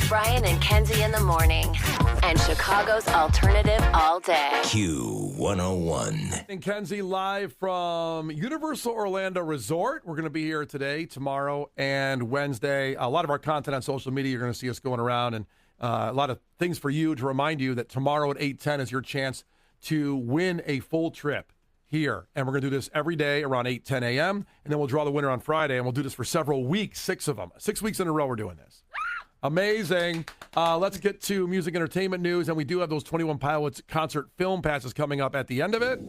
Brian and Kenzie in the morning. And Chicago's alternative all day. Q101. And Kenzie live from Universal Orlando Resort. We're going to be here today, tomorrow, and Wednesday. A lot of our content on social media, you're going to see us going around, and a lot of things for you to remind you that tomorrow at 8:10 is your chance to win a full trip here. And we're going to do this every day around 8:10 a.m., and then we'll draw the winner on Friday, and we'll do this for several weeks, 6 of them. 6 weeks in a row we're doing this. Amazing. Let's get to music entertainment news, and we do have those 21 Pilots concert film passes coming up at the end of it.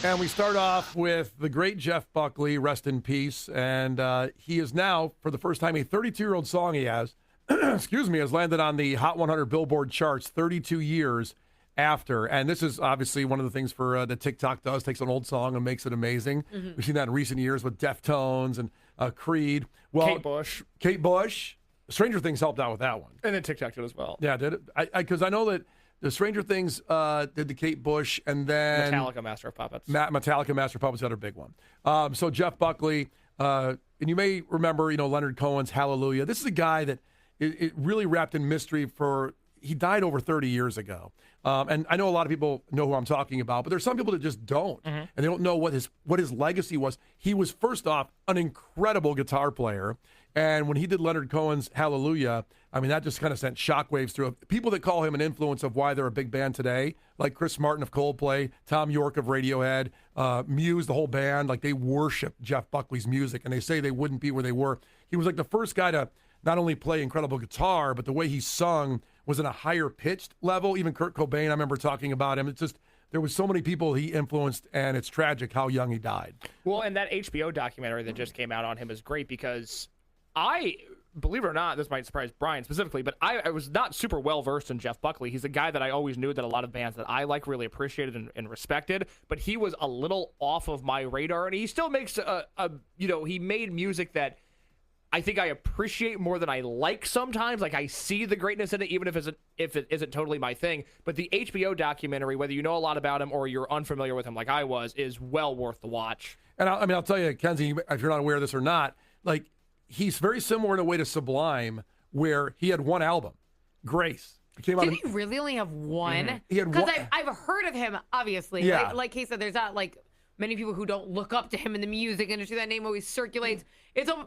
And we start off with the great Jeff Buckley, rest in peace, and he is now, for the first time, a 32-year-old song he has, has landed on the Hot 100 Billboard charts 32 years after. And this is obviously one of the things for that TikTok does, takes an old song and makes it amazing. Mm-hmm. We've seen that in recent years with Deftones and Creed. Well, Kate Bush. Stranger Things helped out with that one. And then TikTok did as well. Yeah, did it? Because I know that the Stranger Things did the Kate Bush, and then Metallica, Master of Puppets. Metallica, Master of Puppets, the other big one. So Jeff Buckley, and you may remember, Leonard Cohen's Hallelujah. This is a guy that it really wrapped in mystery for. He died over 30 years ago. And I know a lot of people know who I'm talking about, but there's some people that just don't. Mm-hmm. And they don't know what his legacy was. He was, first off, an incredible guitar player. And when he did Leonard Cohen's Hallelujah, I mean, that just kind of sent shockwaves through people that call him an influence of why they're a big band today, like Chris Martin of Coldplay, Tom York of Radiohead, Muse, the whole band. Like, they worship Jeff Buckley's music, and they say they wouldn't be where they were. He was like the first guy to not only play incredible guitar, but the way he sung was in a higher pitched level. Even Kurt Cobain, I remember talking about him. It's just, there was so many people he influenced, and it's tragic how young he died. Well, and that HBO documentary that just came out on him is great because believe it or not, this might surprise Brian specifically, but I was not super well versed in Jeff Buckley. He's a guy that I always knew that a lot of bands that I like really appreciated and respected, but he was a little off of my radar, and he still makes he made music that I think I appreciate more than I like sometimes. Like, I see the greatness in it, even if it isn't totally my thing. But the HBO documentary, whether you know a lot about him or you're unfamiliar with him like I was, is well worth the watch. And I'll tell you, Kenzie, if you're not aware of this or not, like, he's very similar in a way to Sublime, where he had one album, Grace. Did he really only have one? Mm-hmm. He had because one. I've heard of him, obviously. Yeah. Like he said, there's not like many people who don't look up to him in the music industry. That name always circulates.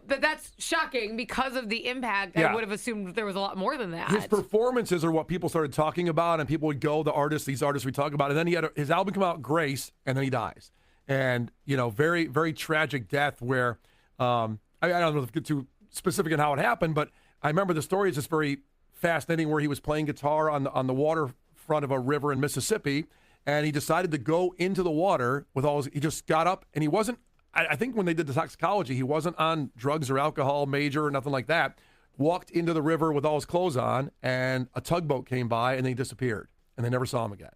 But that's shocking because of the impact. Yeah. I would have assumed there was a lot more than that. His performances are what people started talking about, and people would go, these artists we talk about. And then he had his album come out, Grace, and then he dies. And, very, very tragic death where, I don't know if get too specific in how it happened, but I remember the story is just very fascinating, where he was playing guitar on the waterfront of a river in Mississippi, and he decided to go into the water with he just got up, and he wasn't, I think when they did the toxicology, he wasn't on drugs or alcohol major or nothing like that, walked into the river with all his clothes on, and a tugboat came by, and then he disappeared, and they never saw him again.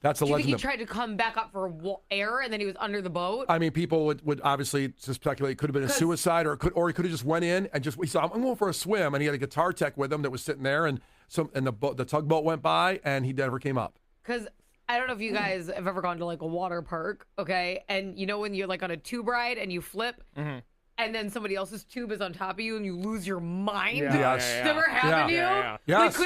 That's a legend. Do you think he tried to come back up for air, and then he was under the boat? I mean, people would obviously speculate it could have been a suicide, or he could have just went in and he said, I'm going for a swim, and he had a guitar tech with him that was sitting there, and the tugboat went by, and he never came up. Because I don't know if you guys have ever gone to like a water park, okay? And when you're like on a tube ride and you flip, mm-hmm. and then somebody else's tube is on top of you and you lose your mind? Yeah. Yes. Never happened to you? Yeah. Yes.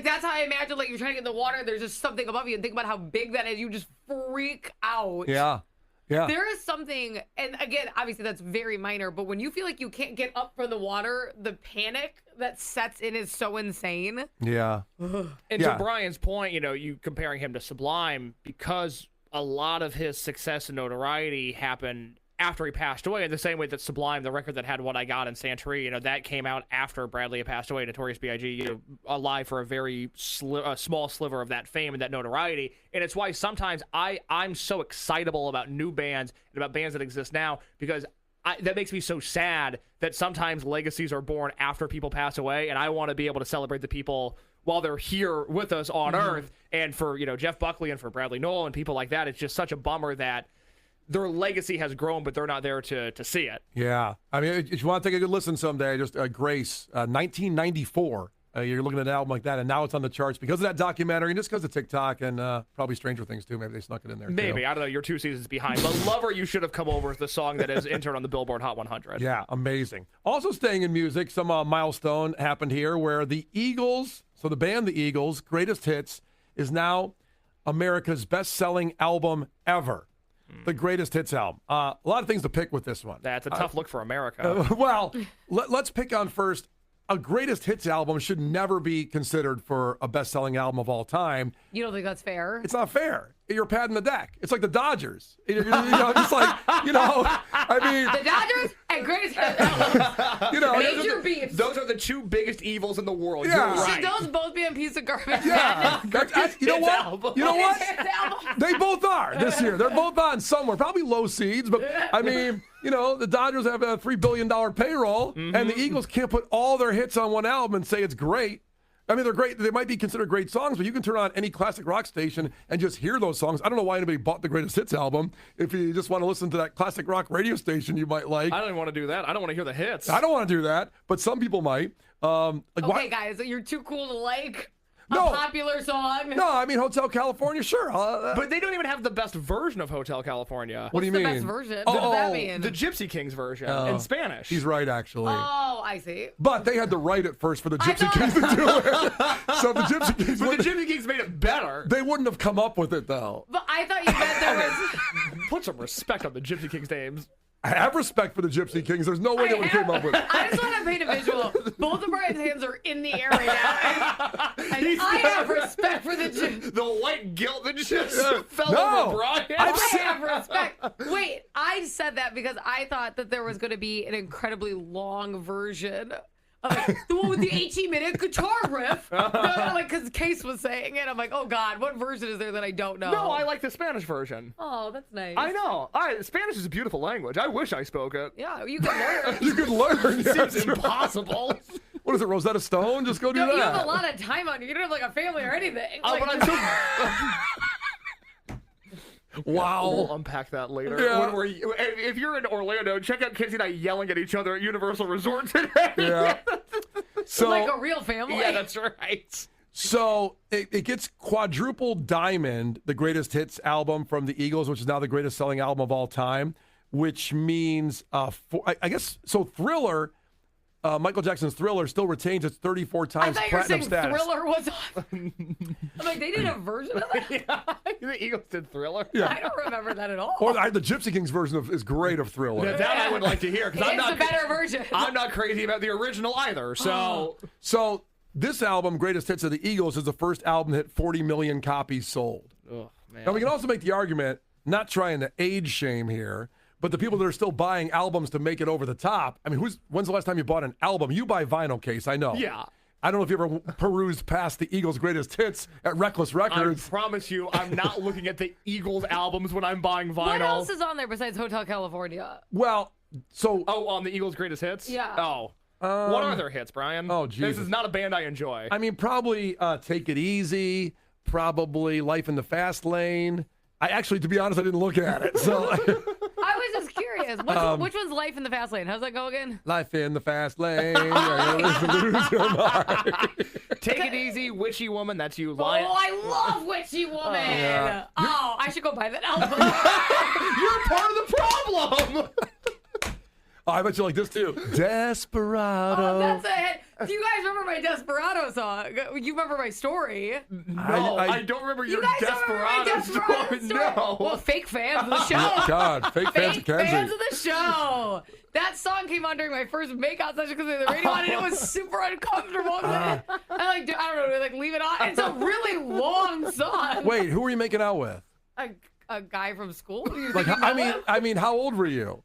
That's how I imagine, like, you're trying to get in the water, there's just something above you, and think about how big that is. You just freak out. Yeah. Yeah. There is something, and again, obviously that's very minor, but when you feel like you can't get up from the water, the panic that sets in is so insane. Yeah. And to Brian's point, you comparing him to Sublime, because a lot of his success and notoriety happened after he passed away, in the same way that Sublime, the record that had What I Got in Santorini, that came out after Bradley had passed away, Notorious B.I.G., alive for a very small sliver of that fame and that notoriety. And it's why sometimes I'm so excitable about new bands and about bands that exist now, because that makes me so sad that sometimes legacies are born after people pass away, and I want to be able to celebrate the people while they're here with us on Earth. And for Jeff Buckley and for Bradley Nowell and people like that, it's just such a bummer that their legacy has grown, but they're not there to see it. Yeah. I mean, if you want to take a good listen someday, just Grace, 1994 You're looking at an album like that, and now it's on the charts because of that documentary and just because of TikTok and probably Stranger Things, too. Maybe they snuck it in there, Maybe. too. I don't know. You're 2 seasons behind. But Lover, You Should Have Come Over is the song that is entered on the Billboard Hot 100. Yeah, amazing. Also staying in music, some milestone happened here where the Eagles, so the band The Eagles, Greatest Hits, is now America's best-selling album ever. The Greatest Hits album. A lot of things to pick with this one. That's a tough look for America. Well, let's pick on first. A Greatest Hits album should never be considered for a best-selling album of all time. You don't think that's fair? It's not fair. You're padding the deck. It's like the Dodgers. Just like, I mean. The Dodgers and Greatest Hits. Major beefs. Those are the 2 biggest evils in the world. Yeah. You're right. Should those both be a piece of garbage? Yeah. You know what? Album. You know what? Hits album. They both are this year. They're both on somewhere. Probably low seeds, but I mean, the Dodgers have a $3 billion payroll, and the Eagles can't put all their hits on one album and say it's great. I mean, they're great. They might be considered great songs, but you can turn on any classic rock station and just hear those songs. I don't know why anybody bought the Greatest Hits album. If you just want to listen to that classic rock radio station you might like. I don't even want to do that. I don't want to hear the hits. I don't want to do that, but some people might. Okay, guys, you're too cool to like a popular song. No, I mean, Hotel California, sure. But they don't even have the best version of Hotel California. What do you What's mean? the best version? What does that mean? The Gypsy Kings version in Spanish. He's right, actually. Oh, I see. But they had to write it first for the Gypsy Kings to do it. So the Gypsy Kings But the Gypsy Kings made it better. They wouldn't have come up with it, though. But I thought you meant there was. Put some respect on the Gypsy Kings' names. I have respect for the Gypsy Kings. There's no way they would have came up with it. I just want to paint a visual. Both of Brian's hands are in the air right now. And I have respect for the Gypsy. The white guilt that just fell over Brian. I've I seen- have respect. Wait, I said that because I thought that there was going to be an incredibly long version. The one with the 18-minute guitar riff. Because Case was saying it. I'm like, oh, God, what version is there that I don't know? No, I like the Spanish version. Oh, that's nice. I know. Spanish is a beautiful language. I wish I spoke it. Yeah, you can learn. You could learn. Yeah, Seems that's right. impossible. What is it, Rosetta Stone? Just go do that. You have a lot of time on you. You don't have like a family or anything. But I'm so... Wow. We'll unpack that later. Yeah. If you're in Orlando, check out Kenzie and I yelling at each other at Universal Resort today. Yeah. So, like a real family. Yeah, that's right. So it gets quadruple diamond, the Greatest Hits album from the Eagles, which is now the greatest selling album of all time, which means, I guess, so Thriller, Michael Jackson's Thriller still retains its 34 times I thought you were platinum saying status. Thriller was on. I'm like, they did a version of that? Yeah, the Eagles did Thriller. I don't remember that at all. Or the Gypsy Kings version is great of Thriller. Yeah, that I would like to hear because I'm It's not the better version. I'm not crazy about the original either. So So this album, Greatest Hits of the Eagles, is the first album that hit 40 million copies sold. oh, man. Now, we can also make the argument, not trying to age shame here, but the people that are still buying albums to make it over the top, I mean, when's the last time you bought an album? You buy vinyl, Case, I know. Yeah. I don't know if you ever perused past the Eagles' Greatest Hits at Reckless I Records. promise you, I'm not looking at the Eagles albums when I'm buying vinyl. What else is on there besides Hotel California? Well, so... Oh, on the Eagles' greatest hits? Yeah. Oh. What are their hits, Brian? Oh, This Jesus. is not a band I enjoy. I mean, probably Take It Easy, probably Life in the Fast Lane. To be honest, I didn't look at it. So, I was just curious. Which one's Life in the Fast Lane? How's that go again? Life in the Fast Lane. Lose your mind. Take It Easy, Witchy Woman, that's you lying. Oh, I love Witchy Woman. Yeah. Oh, I should go buy that album. You're part of the problem! Oh, I bet you like this too. Desperado. Oh, that's a hit. Do you guys remember my Desperado song? You remember my story? No, I don't remember your You guys don't remember my Desperado story. No. Well, fake fans of the show. God, fake fans of Fake fans Kenzie. of the show. That song came on during my first makeout session because of the radio on, and it was super uncomfortable. I I don't know, leave it on. It's a really long song. Wait, who were you making out with? A guy from school? Like, I mean, how old were you?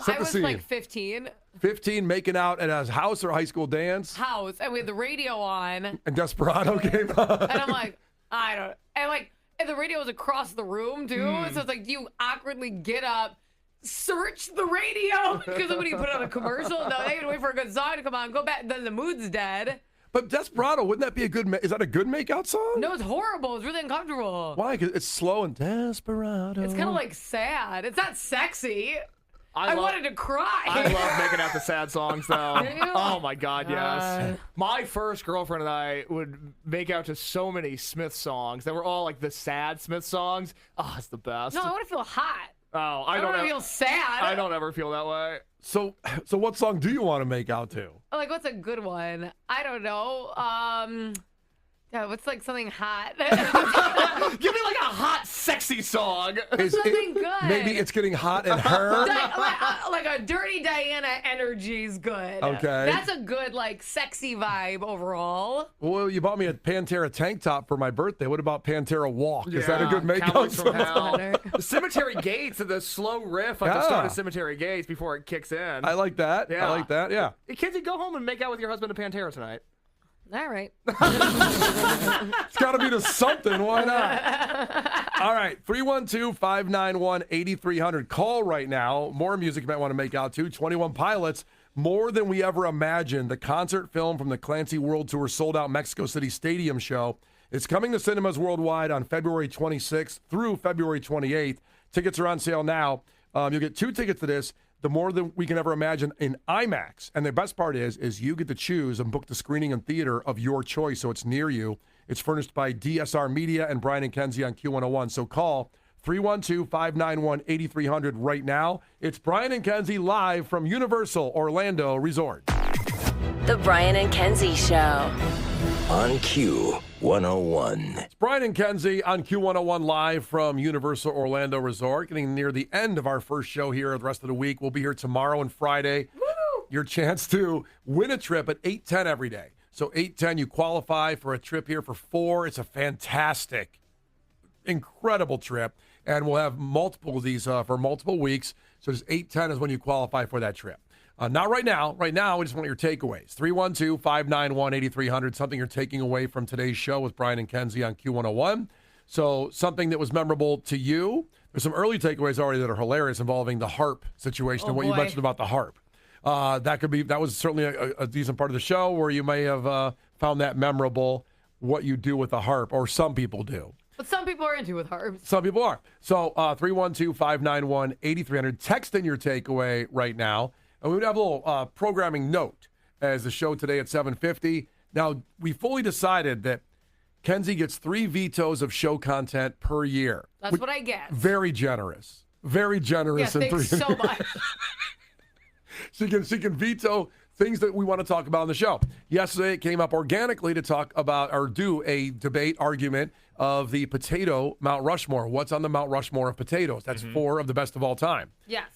set I the was scene. like 15. 15, making out at a house or high school dance, House, and we had the radio on, and and Desperado came on. I'm like, and the radio was across the room too, so it's like you awkwardly get up, search the radio because somebody put on a commercial. No, they had to wait for a good song to come on, go back, then the mood's dead. But Desperado, wouldn't that be a good? Is that a good makeout song? No, it's horrible. It's really uncomfortable. Why? Because it's slow and Desperado. It's kind of like sad. It's not sexy. I wanted to cry. I love making out the sad songs, though. Do you? Oh, my God, yes. My first girlfriend and I would make out to so many Smith songs. They were all like the sad Smith songs. Oh, it's the best. No, I want to feel hot. Oh, I don't want to feel sad. I don't ever feel that way. So what song do you want to make out to? Like, what's a good one? I don't know. Yeah, what's like something hot? Give me like a hot, sexy song. Something good. Maybe it's getting hot in her. Like a Dirty Diana energy's good. Okay. That's a good, like, sexy vibe overall. Well, you bought me a Pantera tank top for my birthday. What about Pantera Walk? Is that a good Yeah, makeout Cowboys from song? Hell. The Cemetery Gates, the slow riff at the start of Cemetery Gates before it kicks in. I like that. Yeah. I like that. Yeah. Hey, Kenzie, go home and make out with your husband to Pantera tonight. All right. It's got to be to something. Why not? All right. 312-591-8300. Call right now. More music you might want to make out to. 21 Pilots. More Than We Ever Imagined. The concert film from the Clancy World Tour sold out Mexico City Stadium show. It's coming to cinemas worldwide on February 26th through February 28th. Tickets are on sale now. You'll get 2 tickets to this. The More Than We Can Ever Imagine in IMAX. And the best part is you get to choose and book the screening and theater of your choice, so it's near you. It's furnished by DSR Media and Brian and Kenzie on Q101. So call 312-591-8300 right now. It's Brian and Kenzie live from Universal Orlando Resort. The Brian and Kenzie Show. On Q101. It's Brian and Kenzie on Q101 live from Universal Orlando Resort. Getting near the end of our first show here the rest of the week. We'll be here tomorrow and Friday. Woo! Your chance to win a trip at 8:10 every day. So 8:10, you qualify for a trip here for 4. It's a fantastic, incredible trip. And we'll have multiple of these for multiple weeks. So just 8:10 is when you qualify for that trip. Not right now. Right now, we just want your takeaways. 312-591-8300. Something you're taking away from today's show with Brian and Kenzie on Q101. So something that was memorable to you. There's some early takeaways already that are hilarious involving the harp situation and what you mentioned about the harp. That was certainly a decent part of the show where you may have found that memorable, what you do with the harp, or some people do. But some people are into with harps. Some people are. So 312-591-8300. Text in your takeaway right now. And we would have a little programming note as the show today at 7:50. Now, we fully decided that Kenzie gets 3 vetoes of show content per year. That's what I get. Very generous. Very generous. Yeah, thanks so much. She can veto things that we want to talk about on the show. Yesterday, it came up organically to talk about or do a debate argument of the potato Mount Rushmore. What's on the Mount Rushmore of potatoes? That's 4 of the best of all time. Yes.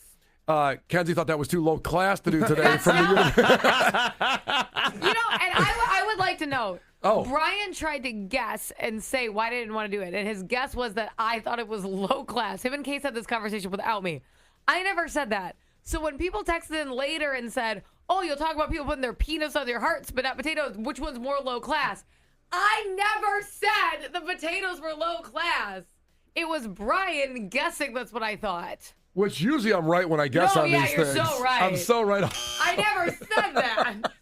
Kenzie thought that was too low class to do today. From the And I would like to know. Oh. Brian tried to guess and say why I didn't want to do it. And his guess was that I thought it was low class. Him and Case had this conversation without me. I never said that. So when people texted in later and said, oh, you'll talk about people putting their penis on their hearts, but not potatoes, which one's more low class? I never said the potatoes were low class. It was Brian guessing that's what I thought. Which usually I'm right when I guess on these you're things. so right. I'm so right. I never said that.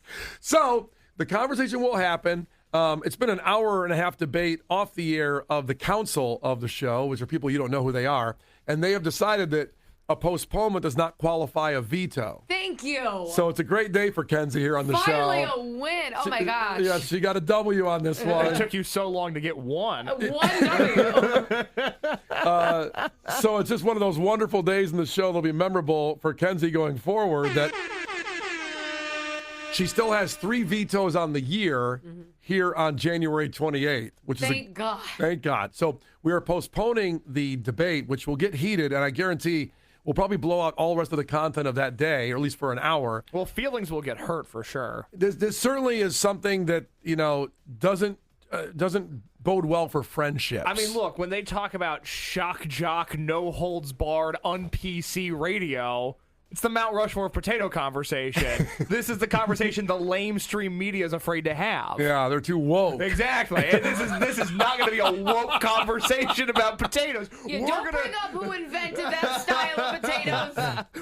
So the conversation will happen. It's been an hour and a half debate off the air of the council of the show, which are people you don't know who they are. And they have decided that a postponement does not qualify a veto. Thank you. So it's a great day for Kenzie here on the Finally show. a win. Oh, my gosh. Yeah, she got a W on this one. It took you so long to get one. One W. So it's just one of those wonderful days in the show that'll be memorable for Kenzie going forward that she still has 3 vetoes on the year here on January 28th, which Thank God. Thank God. So we are postponing the debate, which will get heated, and I guarantee we'll probably blow out all the rest of the content of that day, or at least for an hour. Well, feelings will get hurt for sure. This certainly is something that, doesn't bode well for friendships. I mean, look, when they talk about shock jock, no holds barred, un-PC radio, it's the Mount Rushmore potato conversation. This is the conversation the lamestream media is afraid to have. Yeah, they're too woke. Exactly. And this is not going to be a woke conversation about potatoes. Don't bring up who invented that style of potatoes.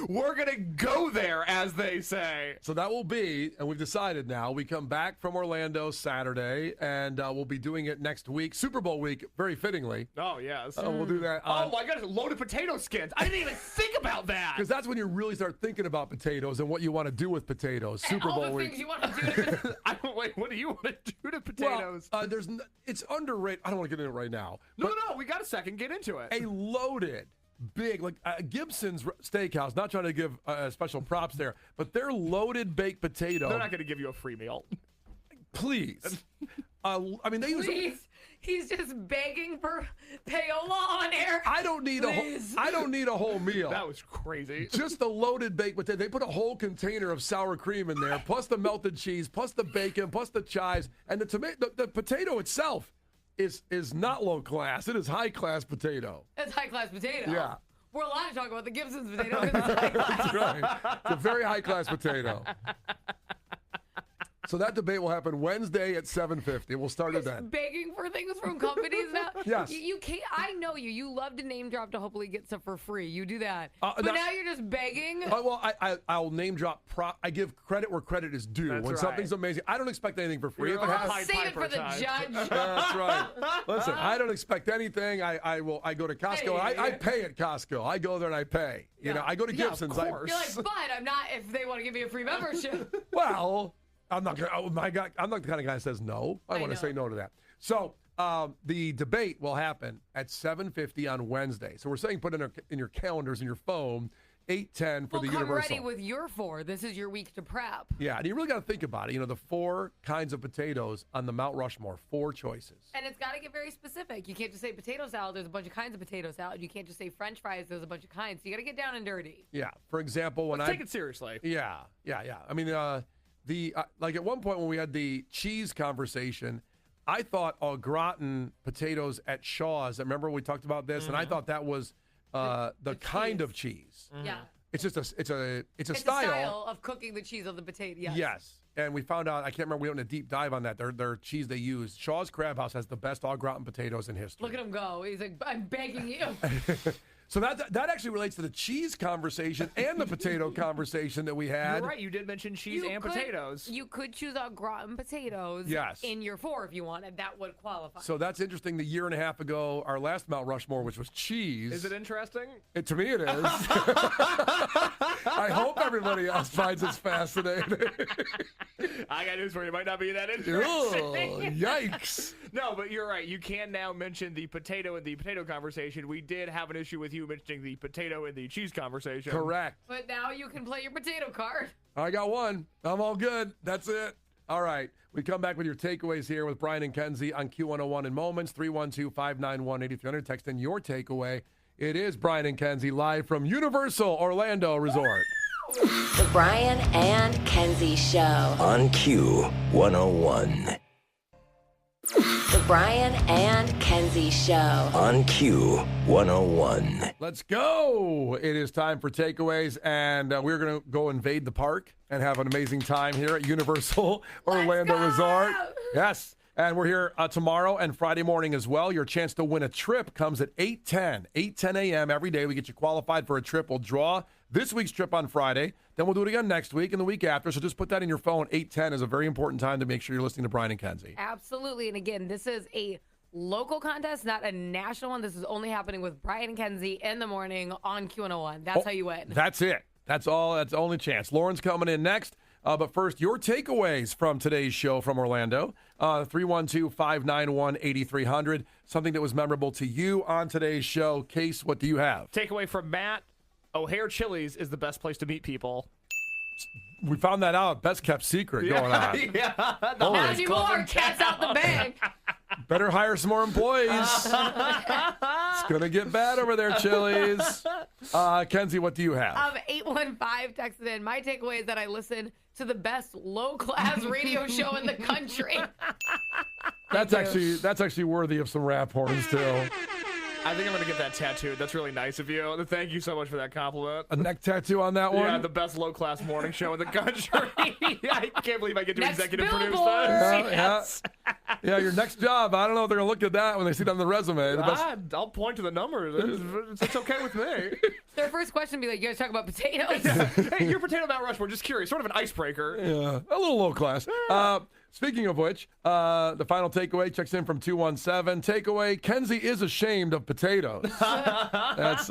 We're going to go there, as they say. So that will be, and we've decided now, we come back from Orlando Saturday, and we'll be doing it next week, Super Bowl week, very fittingly. Oh, yes. We'll do that. Oh, my goodness, loaded potato skins. I didn't even think about that. Because that's when you're really really start thinking about potatoes and what you want to do with potatoes. And Super all Bowl the week. things you want to do. Wait, what do you want to do to potatoes? Well, it's underrated. I don't want to get into it right now. no, we got a second. Get into it. A loaded, big, like Gibson's Steakhouse, not trying to give special props there, but their loaded baked potato. They're not going to give you a free meal. Please. I mean, they use. Please. He's just begging for payola on air. I don't need a whole meal. That was crazy. Just the loaded baked potato. They put a whole container of sour cream in there, plus the melted cheese, plus the bacon, plus the chives, and the tomato. The potato itself is not low class. It is high class potato. It's high class potato. Yeah. We're allowed to talk about the Gibson's potato because it's high class. That's right. It's a very high class potato. So that debate will happen Wednesday at 7:50. We'll start it then. Begging for things from companies now. Yes. You can't. I know you. You love to name drop to hopefully get stuff for free. You do that. But now- now you're just begging. Well, I'll name drop. I give credit where credit is due. That's when right. something's amazing, I don't expect anything for free. You're If it on has- Pied Save it for the Piper judge. That's right. Listen, I don't expect anything. I go to Costco. Hey. I pay at Costco. I go there and I pay. You know, I go to Yeah, of Gibson's. course. You're like, but I'm not. If they want to give me a free membership. Well, I'm not gonna. Oh my God, I'm not the kind of guy that says no. I want to know. say no to that. So the debate will happen at 7:50 on Wednesday. So we're saying put in your calendars in your phone 8:10 for Well, the come Universal. ready with your 4. This is your week to prep. Yeah, and you really got to think about it. You know, the 4 kinds of potatoes on the Mount Rushmore, 4 choices. And it's got to get very specific. You can't just say potato salad. There's a bunch of kinds of potato salad. You can't just say French fries. There's a bunch of kinds. So you got to get down and dirty. Yeah. For example, when Take it seriously. Yeah. I mean, like at one point when we had the cheese conversation, I thought au gratin potatoes at Shaw's. I remember we talked about this, and I thought that was the kind cheese. of cheese. Yeah. It's just it's a It's a style. style of cooking the cheese on the potato. Yes. Yes. And we found out, I can't remember, we went in a deep dive on that. Their cheese they use. Shaw's Crab House has the best au gratin potatoes in history. Look at him go. He's like, I'm begging you. So that actually relates to the cheese conversation and the potato conversation that we had. You're right. You did mention cheese You and could- potatoes. You could choose au gratin potatoes Yes. in your 4 if you wanted. That would qualify. So that's interesting. The year and a half ago, our last Mount Rushmore, which was cheese. Is it interesting? To me, it is. I hope everybody else finds it fascinating. I got news for you. It might not be that Ugh, interesting. yikes. No, but you're right. You can now mention the potato in the potato conversation. We did have an issue with you mentioning the potato in the cheese conversation. Correct. But now you can play your potato card. I got one. I'm all good. That's it. All right. We come back with your takeaways here with Brian and Kenzie on Q101 in moments. 312-591-8300. Text in your takeaway. It is Brian and Kenzie live from Universal Orlando Resort. The Brian and Kenzie Show. On Q101. The Brian and Kenzie Show. On Q101. Let's go. It is time for takeaways, and we're going to go invade the park and have an amazing time here at Universal Orlando go! Resort. Yes. And we're here tomorrow and Friday morning as well. Your chance to win a trip comes at 8:10 a.m. every day. We get you qualified for a trip. We'll draw this week's trip on Friday. Then we'll do it again next week and the week after. So just put that in your phone. 8:10 is a very important time to make sure you're listening to Brian and Kenzie. Absolutely. And again, this is a local contest, not a national one. This is only happening with Brian and Kenzie in the morning on Q101. That's how you win. That's it. That's all. That's the only chance. Lauren's coming in next. But first, your takeaways from today's show from Orlando. 312-591-8300. Something that was memorable to you on today's show. Case, what do you have? Takeaway from Matt: O'Hare Chili's is the best place to meet people. We found that out. Best kept secret going on. Yeah. Holy Not anymore. Cat's out the bag. Better hire some more employees. It's going to get bad over there, Chili's. Kenzie, what do you have? 815 texted in. My takeaway is that I listen to the best low-class radio show in the country. That's actually worthy of some rap horns, too. I think I'm going to get that tattooed. That's really nice of you. Thank you so much for that compliment. A neck tattoo on that one? Yeah, the best low-class morning show in the country. I can't believe I get to Next executive produce billboard. this. Yeah, Yes. Yeah, your next job. I don't know if they're going to look at that when they see it on the resume. The best- I'll point to the numbers. It's okay with me. Their first question would be like, you guys talk about potatoes? Hey, your potato Mount Rushmore, just curious. Sort of an icebreaker. Yeah, a little low class. Speaking of which, the final takeaway checks in from 217. Takeaway: Kenzie is ashamed of potatoes. That's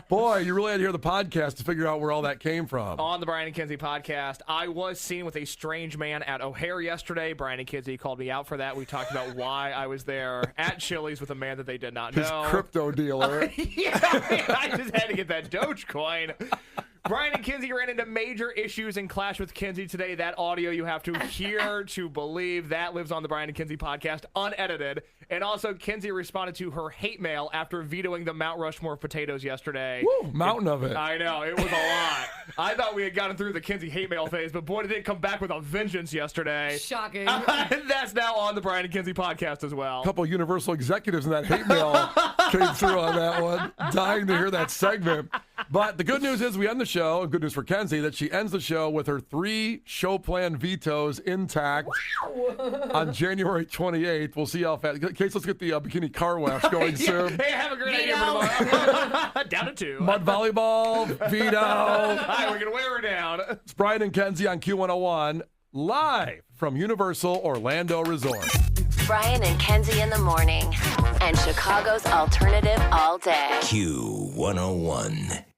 Boy, you really had to hear the podcast to figure out where all that came from. On the Brian and Kenzie podcast, I was seen with a strange man at O'Hare yesterday. Brian and Kenzie called me out for that. We talked about why I was there at Chili's with a man that they did not know. His crypto dealer. Yeah, I just had to get that Dogecoin. Brian and Kenzie ran into major issues and clash with Kenzie today. That audio you have to hear to believe. That lives on the Brian and Kenzie podcast, unedited. And also, Kenzie responded to her hate mail after vetoing the Mount Rushmore potatoes yesterday. Woo, mountain of it. I know, it was a lot. I thought we had gotten through the Kenzie hate mail phase, but boy, did it come back with a vengeance yesterday. Shocking. That's now on the Brian and Kenzie podcast as well. A couple of Universal executives in that hate mail came through on that one. Dying to hear that segment. But the good news is we end the show, and good news for Kenzie, that she ends the show with her 3 show plan vetoes intact on January 28th. We'll see how fast. Case, let's get the bikini car wash going soon. Hey, have a great idea for tomorrow. Down to 2. Mud volleyball, veto. All right, we're going to wear her down. It's Brian and Kenzie on Q101, live from Universal Orlando Resort. Brian and Kenzie in the morning. And Chicago's alternative all day. Q101.